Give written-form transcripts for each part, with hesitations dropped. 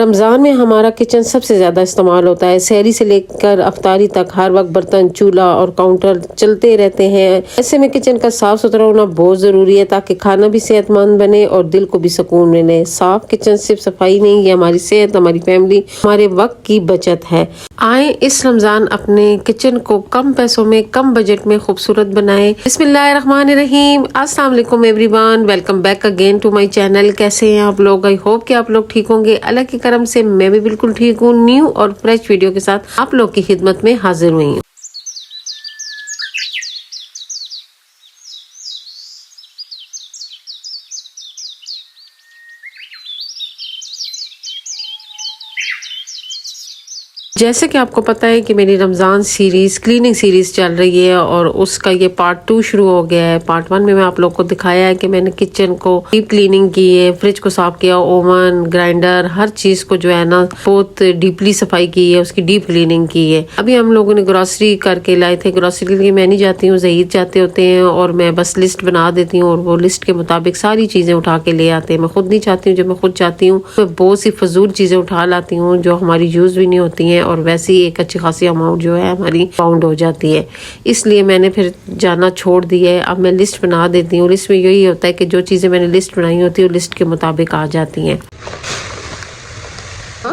रमज़ान में हमारा किचन सबसे ज़्यादा इस्तेमाल होता है। सहरी से लेकर अफ्तारी तक हर वक्त बर्तन, चूल्हा और काउंटर चलते रहते हैं। ऐसे में किचन का साफ सुथरा होना बहुत ज़रूरी है ताकि खाना भी सेहतमंद बने और दिल को भी सुकून मिले। साफ किचन सिर्फ सफाई नहीं, ये हमारी सेहत, हमारी फैमिली, हमारे वक्त की बचत है। आए इस रमज़ान अपने किचन को कम पैसों में, कम बजट में खूबसूरत बनाएं। बिस्मिल्लाहिर्रहमानिर्रहीम। अस्सलाम वालेकुम everyone, welcome back again to my channel. कैसे हैं आप लोग? आई होप कि आप लोग ठीक होंगे। अल्लाह की करम से मैं भी बिल्कुल ठीक हूँ। न्यू और फ्रेश वीडियो के साथ आप लोग की खिदमत में हाजिर हुई हूँ। जैसे कि आपको पता है कि मेरी रमज़ान सीरीज़, क्लीनिंग सीरीज़ चल रही है और उसका ये पार्ट 2 शुरू हो गया है। पार्ट 1 में मैं आप लोग को दिखाया है कि मैंने किचन को डीप क्लीनिंग की है, फ्रिज को साफ किया, ओवन, ग्राइंडर, हर चीज़ को जो है ना बहुत डीपली सफाई की है, उसकी डीप क्लीनिंग की है। अभी हम लोगों ने ग्रॉसरी करके लाए थे। ग्रॉसरी के लिए मैं नहीं जाती हूँ, ज़हीद जाते होते हैं और मैं बस लिस्ट बना देती हूँ और वो लिस्ट के मुताबिक सारी चीज़ें उठा के ले आते हैं। मैं खुद नहीं चाहती हूँ, जब मैं खुद चाहती हूँ मैं बहुत सी फजूल चीज़ें उठा लाती हूँ जो हमारी यूज़ भी नहीं होती हैं और वैसे ही एक अच्छी खासी अमाउंट जो है हमारी पाउंड हो जाती है। इसलिए मैंने फिर जाना छोड़ दिया है। अब मैं लिस्ट बना देती हूँ। लिस्ट में यही होता है कि जो चीज़ें मैंने लिस्ट बनाई होती है वो लिस्ट के मुताबिक आ जाती हैं।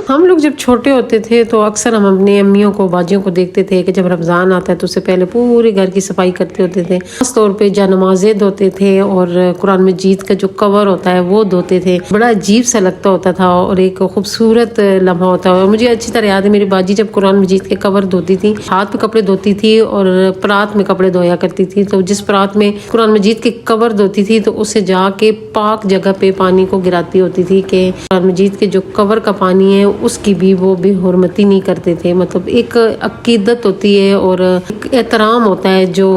हम लोग जब छोटे होते थे तो अक्सर हम अपनी अम्मियों को, बाजियों को देखते थे कि जब रमज़ान आता है तो उससे पहले पूरे घर की सफाई करते होते थे। खास तौर पे जानमाज़े धोते थे और कुरान मजीद का जो कवर होता है वो धोते थे। बड़ा अजीब सा लगता होता था और एक खूबसूरत लम्हा होता है। मुझे अच्छी तरह याद है, मेरी बाजी जब कुरान मजीद के कवर धोती थी, हाथ पे कपड़े धोती थी और परात में कपड़े धोया करती थी। तो जिस परात में कुरान मजीद के कवर धोती थी तो उसे जाके पाक जगह पे पानी को गिराती होती थी कि कुरान मजीद के जो कवर का पानी है उसकी भी वो भी हुर्मती नहीं करते थे। मतलब एक अकीदत होती है और एक एहतराम होता है जो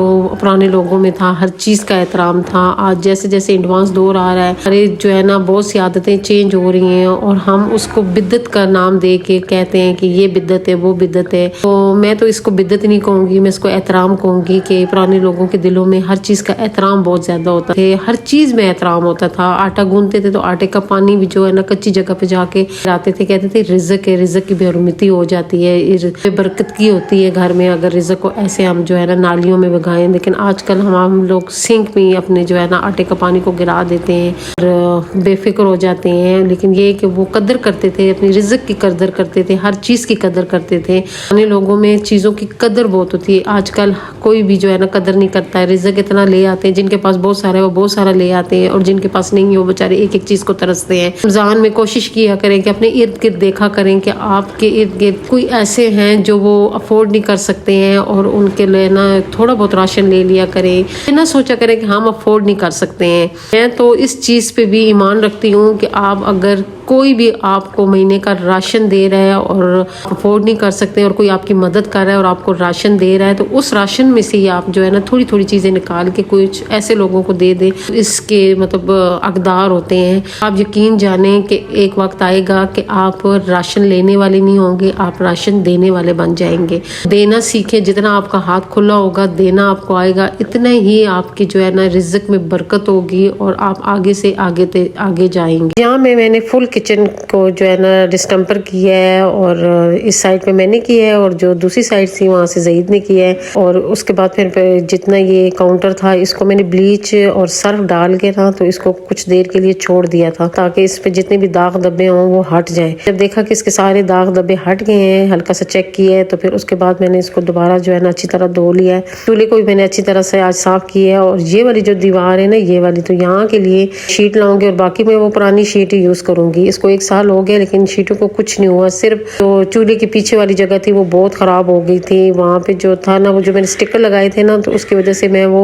पुराने लोगों में था। हर चीज़ का एहतराम था। आज जैसे जैसे एडवांस दौर आ रहा है, अरे जो है ना बहुत सी आदतें चेंज हो रही हैं और हम उसको बिद्दत का नाम दे के कहते हैं कि ये बिद्दत है, वो बिद्दत है। तो मैं तो इसको बिद्दत नहीं कहूँगी, मैं इसको एहतराम कहूँगी कि पुराने लोगों के दिलों में हर चीज़ का एहतराम बहुत ज़्यादा होता है। हर चीज़ में एहतराम होता था। आटा गूंथते थे तो आटे का पानी भी जो है ना कच्ची जगह पे जाके लाते थे। कहते थे रिज़्क है, रिज़्क की बेरुमती हो जाती है, बरकत की होती है घर में अगर रिज़्क को ऐसे हम जो है ना नालियों में बगाएं। लेकिन आजकल हम लोग सिंक में अपने जो है ना आटे का पानी को गिरा देते हैं और बेफिक्र हो जाते हैं। लेकिन ये कि वो कदर करते थे, अपनी रिज़्क की कदर करते थे, हर चीज़ की कदर करते थे। अन्य लोगों में चीज़ों की कदर बहुत होती है। आजकल कोई भी जो है ना कदर नहीं करता है। रिज़्क इतना ले आते हैं, जिनके पास बहुत सारा है वो बहुत सारा ले आते हैं और जिनके पास नहीं है वो बेचारे एक एक चीज़ को तरसते हैं। रमज़ान में कोशिश किया करें कि अपने इर्द गिर्द देखा करें कि आपके इर्द गिर्द कोई ऐसे हैं जो वो अफोर्ड नहीं कर सकते हैं और उनके लिए ना थोड़ा बहुत राशन ले लिया करें। ना सोचा करें कि हम अफोर्ड नहीं कर सकते हैं। मैं तो इस चीज़ पे भी ईमान रखती हूँ कि आप अगर कोई भी आपको महीने का राशन दे रहा है और अफोर्ड नहीं कर सकते और कोई आपकी मदद कर रहा है और आपको राशन दे रहा है तो उस राशन में से ही आप जो है ना थोड़ी थोड़ी चीज़ें निकाल के कुछ ऐसे लोगों को दे दें इसके मतलब हकदार होते हैं। आप यकीन जाने कि एक वक्त आएगा कि आप राशन लेने वाले नहीं होंगे, आप राशन देने वाले बन जाएंगे। देना सीखें। जितना आपका हाथ खुला होगा, देना आपको आएगा, इतना ही आपकी जो है ना रिज़्क में बरकत होगी और आप आगे से आगे जाएंगे। यहाँ मैंने फुल किचन को जो है ना डिस्टेम्पर किया है और इस साइड पे मैंने किया है और जो दूसरी साइड थी वहाँ से ज़हीद ने किया है। और उसके बाद फिर जितना ये काउंटर था इसको मैंने ब्लीच और सर्फ डाल के ना तो इसको कुछ देर के लिए छोड़ दिया था ताकि इस पे जितने भी दाग धब्बे हों वो हट जाएं। जब देखा कि इसके सारे दाग धब्बे हट गए हैं, हल्का सा चेक किया है, तो फिर उसके बाद मैंने इसको दोबारा जो है ना अच्छी तरह धो लिया है। चूल्हे को भी मैंने अच्छी तरह से आज साफ किया है। और ये वाली जो दीवार है ना, ये वाली तो यहाँ के लिए शीट लाऊंगी और बाकी मैं वो पुरानी शीट ही यूज़ करूँगी। इसको 1 साल हो गया लेकिन शीटों को कुछ नहीं हुआ। सिर्फ तो चूल्हे के पीछे वाली जगह थी वो बहुत ख़राब हो गई थी। वहाँ पे जो था ना, वो जो मैंने स्टिकर लगाए थे ना, तो उसकी वजह से मैं वो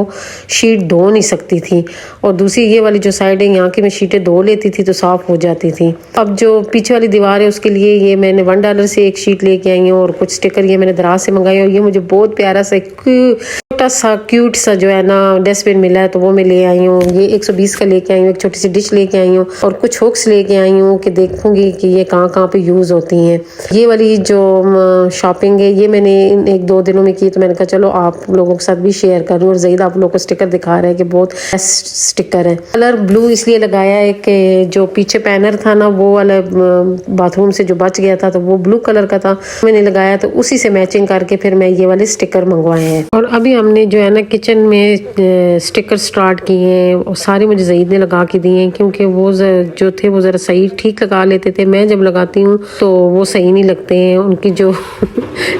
शीट धो नहीं सकती थी। और दूसरी ये वाली जो साइड है यहाँ की मैं शीटें धो लेती थी तो साफ़ हो जाती थी। अब जो पीछे वाली दीवार है उसके लिए ये मैंने $1 से एक शीट लेके आई हूँ और कुछ स्टिकर ये मैंने दराज से मंगाई और ये मुझे बहुत प्यारा सा छोटा छोटा सा क्यूट सा जो है ना डस्टबिन मिला है, तो वो मैं ले आई हूँ। ये 120 का लेके आई हूँ। एक छोटी सी डिश लेके आई हूँ और कुछ हुक्स लेके आई हूँ कि देखूंगी कि ये कहाँ कहाँ पे यूज होती हैं। ये वाली जो शॉपिंग है ये मैंने इन 1-2 दिनों में की, तो मैंने कहा चलो आप लोगों के साथ भी शेयर करूँ। और ज़ईद आप लोगों को स्टिकर दिखा रहा है कि बहुत बेस्ट स्टिकर है। कलर ब्लू इसलिए लगाया है कि जो पीछे पैनर था ना वो वाला बाथरूम से जो बच गया था, तो वो ब्लू कलर का था, मैंने लगाया, तो उसी से मैचिंग करके फिर मैं ये वाले स्टिकर मंगवाए हैं। और अभी हमने जो है ना किचन में स्टिकर स्टार्ट किए हैं और सारे मुझे ज़ईद ने लगा के दिए हैं, क्योंकि वो जो थे वो ज़रा सही ठीक लगा लेते थे। मैं जब लगाती हूँ तो वो सही नहीं लगते हैं, उनकी जो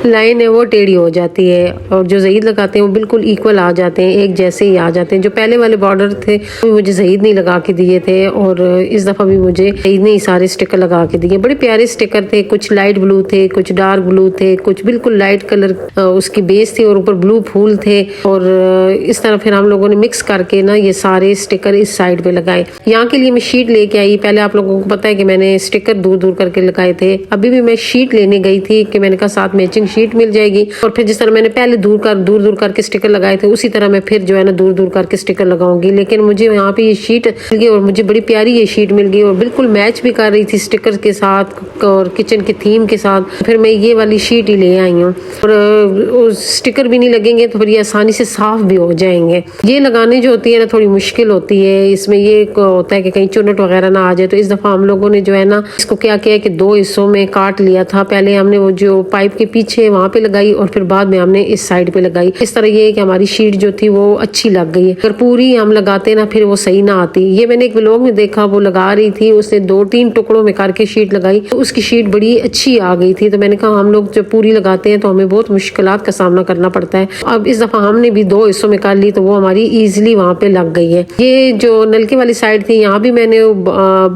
लाइन है वो टेढ़ी हो जाती है, और जो ज़ईद लगाते हैं वो बिल्कुल इक्वल आ जाते हैं, एक जैसे ही आ जाते हैं। जो पहले वाले बॉर्डर थे वो मुझे ज़ईद नहीं लगा के दिए थे, और इस दफ़ा भी मुझे ज़ईद ने ही सारे स्टिकर लगा के दिए। बड़े प्यारे स्टिकर थे, कुछ लाइट ब्लू थे, कुछ डार्क ब्लू थे, कुछ बिल्कुल लाइट कलर उसकी बेस थी और ऊपर ब्लू फूल थे। और इस तरह फिर हम लोगों ने मिक्स करके ना ये सारे स्टिकर इस साइड पे लगाए। यहाँ के लिए मैं शीट लेके आई। पहले आप लोगों को पता है कि मैंने स्टिकर दूर दूर करके लगाए थे, अभी भी मैं शीट लेने गई थी कि मैंने कहा साथ मैचिंग शीट मिल जाएगी। और फिर जिस तरह मैंने पहले दूर दूर करके स्टिकर लगाए थे उसी तरह मैं फिर जो है ना दूर दूर करके स्टिकर लगाऊंगी। लेकिन मुझे यहाँ पे ये शीट मिल गई और मुझे बड़ी प्यारी ये शीट मिल गई और बिल्कुल मैच भी कर रही थी स्टिकर के साथ और किचन के थीम के साथ। फिर मैं ये वाली शीट ही ले आई हूँ, और स्टिकर भी नहीं लगेंगे तो फिर ये आसानी से साफ भी हो जाएंगे। ये लगाने जो होती है ना थोड़ी मुश्किल होती है, इसमें ये होता है कि कहीं चुनट वगैरह ना आ जाए। तो इस दफा हम लोगों ने जो है ना इसको क्या किया कि 2 हिस्सों में काट लिया था। पहले हमने वो जो पाइप के पीछे वहां पे लगाई और फिर बाद में हमने इस साइड पे लगाई। इस तरह ये है कि हमारी शीट जो थी वो अच्छी लग गई है। अगर पूरी हम लगाते ना फिर वो सही ना आती। ये मैंने एक व्लॉग में देखा, वो लगा रही थी, उसने 2-3 टुकड़ों में करके शीट लगाई तो उसकी शीट बड़ी अच्छी आ गई थी। तो मैंने कहा हम लोग जब पूरी लगाते हैं तो हमें बहुत मुश्किलात का सामना करना पड़ता है। अब इस दफा हमने भी 2 हिस्सों में कर ली तो वो हमारी इजीली वहां पे लग गई है। ये जो नलके वाली साइड थी यहाँ भी मैंने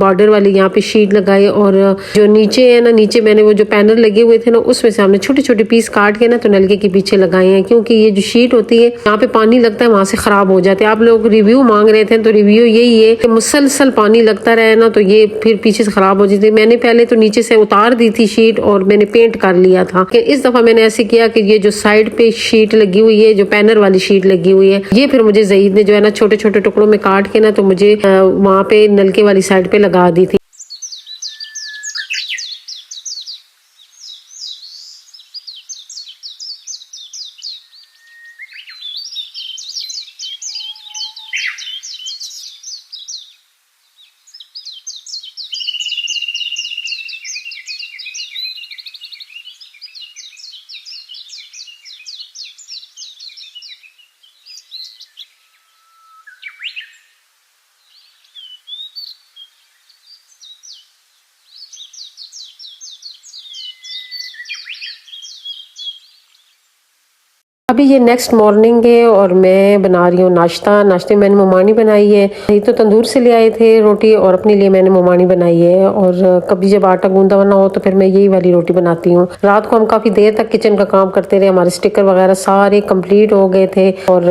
बॉर्डर वाली यहाँ पे शीट लगाई, और जो नीचे है ना, नीचे मैंने वो जो पैनल लगे हुए थे ना उसमें से हमने छोटे छोटे पीस काट के ना तो नलके के पीछे लगाए हैं, क्योंकि ये जो शीट होती है यहाँ पे पानी लगता है वहां से खराब हो जाते हैं। आप लोग रिव्यू मांग रहे थे तो रिव्यू यही है कि मुसलसल पानी लगता रहे ना तो ये फिर पीछे से खराब हो जाती है। मैंने पहले तो नीचे से उतार दी थी शीट और मैंने पेंट कर लिया था। कि इस दफा मैंने ऐसे किया कि ये जो साइड पे शीट लगी हुई है, जो पैनर वाली शीट लगी हुई है, ये फिर मुझे ज़ईद ने जो है ना छोटे छोटे टुकड़ों में काट के ना तो मुझे वहां पे नलके वाली साइड पे लगा दी थी। अभी ये नेक्स्ट मॉर्निंग है और मैं बना रही हूँ नाश्ता। नाश्ते में मैंने मोमानी बनाई है। ये तो तंदूर से ले आए थे रोटी और अपने लिए मैंने मोमानी बनाई है। और कभी जब आटा गूंदा बना हो तो फिर मैं यही वाली रोटी बनाती हूँ। रात को हम काफी देर तक किचन का काम करते रहे, हमारे स्टिकर वगैरह सारे कंप्लीट हो गए थे और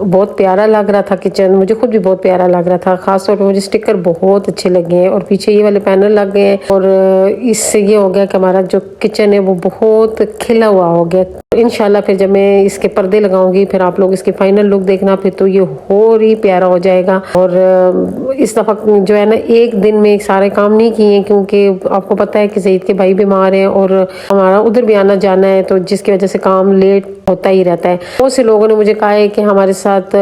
बहुत प्यारा लग रहा था किचन। मुझे खुद भी बहुत प्यारा लग रहा था, खासतौर पर मुझे स्टिकर बहुत अच्छे लगे हैं और पीछे ये वाले पैनल लग गए हैं। और इससे ये हो गया कि हमारा जो किचन है वो बहुत खिला हुआ हो गया। इंशाल्लाह फिर जब मैं इसके पर्दे लगाऊंगी फिर आप लोग इसकी फाइनल लुक देखना, फिर तो ये और ही प्यारा हो जाएगा। और इस दफा जो है ना एक दिन में सारे काम नहीं किए, क्योंकि आपको पता है कि ज़ईद के भाई बीमार है और हमारा उधर भी आना जाना है, तो जिसकी वजह से काम लेट होता ही रहता है। बहुत से लोगों ने मुझे कहा है कि हमारे साथ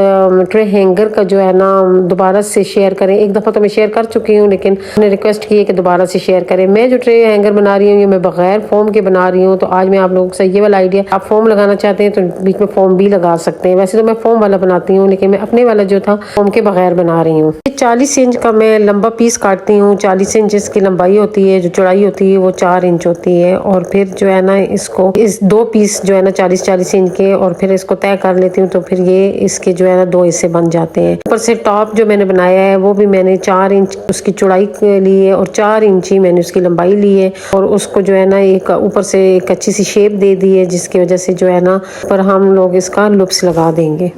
ट्रे हैंगर का जो है ना दोबारा से शेयर करें। एक दफा तो मैं शेयर कर चुकी हूँ, लेकिन उन्होंने रिक्वेस्ट की है कि दोबारा से शेयर करें। मैं जो ट्रे हैंगर बना रही हूँ ये मैं बगैर फोम के बना रही हूँ। तो आज मैं आप लोगों से ये वाला आइडिया, आप फोम लगाना चाहते हैं तो बीच में फोम भी लगा सकते हैं। वैसे तो मैं फोम वाला बनाती हूँ, लेकिन मैं अपने वाला जो था फोम के बगैर बना रही हूँ। 40 इंच का मैं लंबा पीस काटती हूँ। 40 इंच इसकी लंबाई होती है, जो चौड़ाई होती है वो 4 इंच होती है। और फिर जो है ना इसको इस 2 पीस जो है ना 40-40 इंच के, और फिर इसको तय कर लेती हूँ। तो फिर ये इसके जो है ना 2 हिस्से बन जाते हैं। ऊपर से टॉप जो मैंने बनाया है वो भी मैंने 4 इंच उसकी चौड़ाई के लिए और 4 इंच ही मैंने उसकी लंबाई ली है। और उसको जो है ना एक ऊपर से एक अच्छी सी शेप दे दी है, जिसकी वजह से जो है ना पर हम लोग इसका लुप्स लगा देंगे।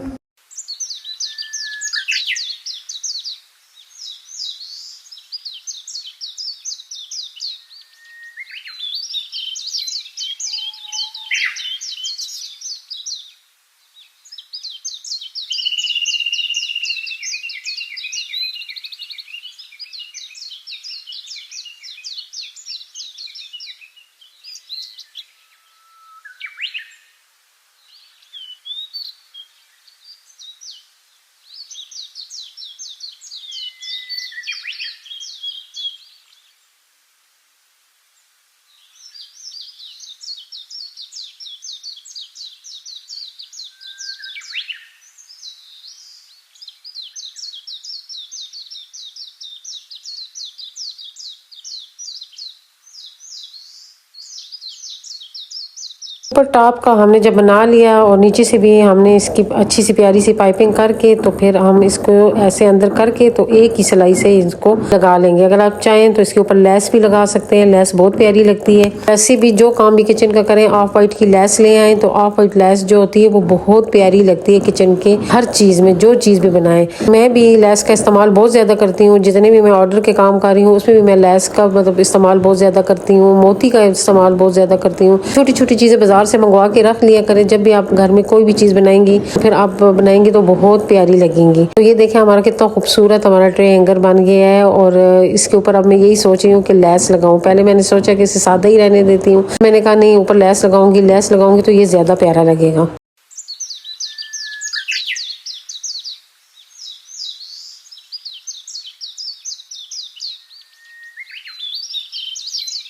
ऊपर टॉप का हमने जब बना लिया और नीचे से भी हमने इसकी अच्छी सी प्यारी सी पाइपिंग करके तो फिर हम इसको ऐसे अंदर करके तो एक ही सिलाई से इसको लगा लेंगे। अगर आप चाहें तो इसके ऊपर लेस भी लगा सकते हैं, लेस बहुत प्यारी लगती है। ऐसे भी जो काम भी किचन का करें ऑफ वाइट की लेस ले आए तो ऑफ वाइट लेस जो होती है वो बहुत प्यारी लगती है किचन के हर चीज़ में, जो चीज़ भी बनाए। मैं भी लेस का इस्तेमाल बहुत ज़्यादा करती हूँ, जितने भी मैं ऑर्डर के काम कर रही हूँ उसमें भी मैं लेस का मतलब इस्तेमाल बहुत ज़्यादा करती हूँ, मोती का इस्तेमाल बहुत ज़्यादा करती हूँ। छोटी छोटी चीज़ें बाजार से मंगवा के रख लिया करें, जब भी आप घर में कोई भी चीज़ बनाएंगी फिर आप बनाएंगी तो बहुत प्यारी लगेंगी। तो ये देखें हमारा कितना खूबसूरत हमारा ट्रे हैंगर बन गया है और इसके ऊपर अब मैं यही सोच रही हूँ कि लेस लगाऊं। पहले मैंने सोचा कि इसे सादा ही रहने देती हूँ, मैंने कहा नहीं ऊपर लेस लगाऊंगी तो ये ज़्यादा प्यारा लगेगा।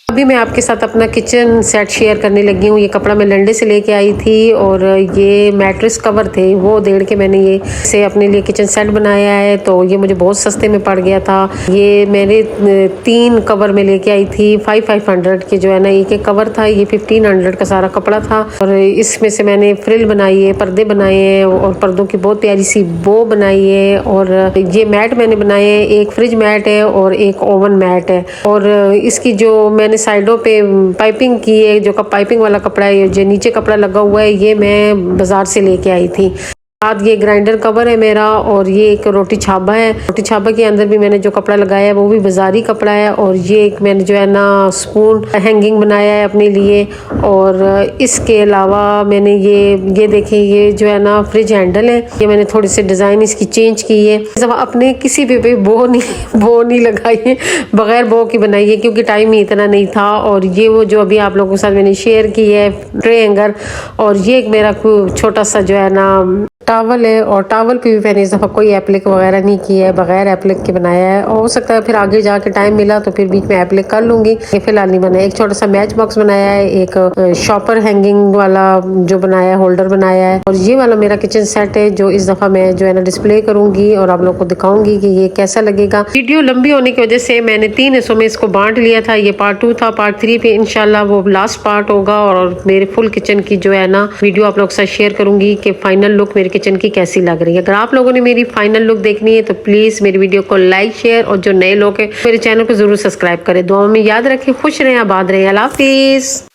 अभी मैं आपके साथ अपना किचन सेट शेयर करने लगी हूँ। ये कपड़ा मैं लंडे से लेके आई थी और ये मैट्रेस कवर थे, वो देड़ के मैंने ये से अपने लिए किचन सेट बनाया है। तो ये मुझे बहुत सस्ते में पड़ गया था। ये मैंने 3 कवर में लेके आई थी 500 के, जो है ना एक एक कवर था। ये 1500 का सारा कपड़ा था और इसमें से मैंने फ्रिल बनाई है, पर्दे बनाए हैं और पर्दों की बहुत प्यारी सी बो बनाई है। और ये मैट मैंने बनाए हैं, एक फ्रिज मैट है और एक ओवन मैट है। और इसकी जो मैंने साइडों पे पाइपिंग की है, जो पाइपिंग वाला कपड़ा है, जो नीचे कपड़ा लगा हुआ है, ये मैं बाजार से लेके आई थी। बाद ये ग्राइंडर कवर है मेरा और ये एक रोटी छाबा है। रोटी छाबा के अंदर भी मैंने जो कपड़ा लगाया है वो भी बाजारी कपड़ा है। और ये एक मैंने जो है ना स्पून हैंगिंग बनाया है अपने लिए। और इसके अलावा मैंने ये देखें, ये जो है ना फ्रिज हैंडल है, ये मैंने थोड़ी सी डिज़ाइन इसकी चेंज की है। जब अपने किसी पे बो नहीं लगाई है, बगैर बो की बनाई है क्योंकि टाइम ही इतना नहीं था। और ये वो जो अभी आप लोगों के साथ मैंने शेयर की है ट्रे हैंगर। और ये एक मेरा छोटा सा जो है ना टावल है और टावल पे भी मैंने इस दफ़ा कोई एप्लिक वगैरह नहीं किया है, बगैर एप्लिक के बनाया है। हो सकता है फिर आगे जाके टाइम मिला तो फिर बीच में एप्लिक कर लूँगी, ये फिलहाल नहीं बनाया। एक छोटा सा मैच बॉक्स बनाया है, एक शॉपर हैंगिंग वाला जो बनाया है, होल्डर बनाया है। और ये वाला मेरा किचन सेट है जो इस दफ़ा मैं जो है ना डिस्प्ले करूँगी और आप लोग को दिखाऊंगी कि ये कैसा लगेगा। वीडियो लंबी होने की वजह से मैंने 3 हिस्सों में इसको बांट लिया था। ये पार्ट 2 था, पार्ट 3 पे इंशाल्लाह वो लास्ट पार्ट होगा और मेरे फुल किचन की जो है ना वीडियो आप लोग के साथ शेयर करूँगी कि फाइनल लुक मेरे किचन की कैसी लग रही है। अगर आप लोगों ने मेरी फाइनल लुक देखनी है तो प्लीज मेरी वीडियो को लाइक शेयर और जो नए लोग हैं मेरे चैनल को जरूर सब्सक्राइब करें। दुआ में याद रखें, खुश रहें, आबाद रहें। अल्लाह हाफिज।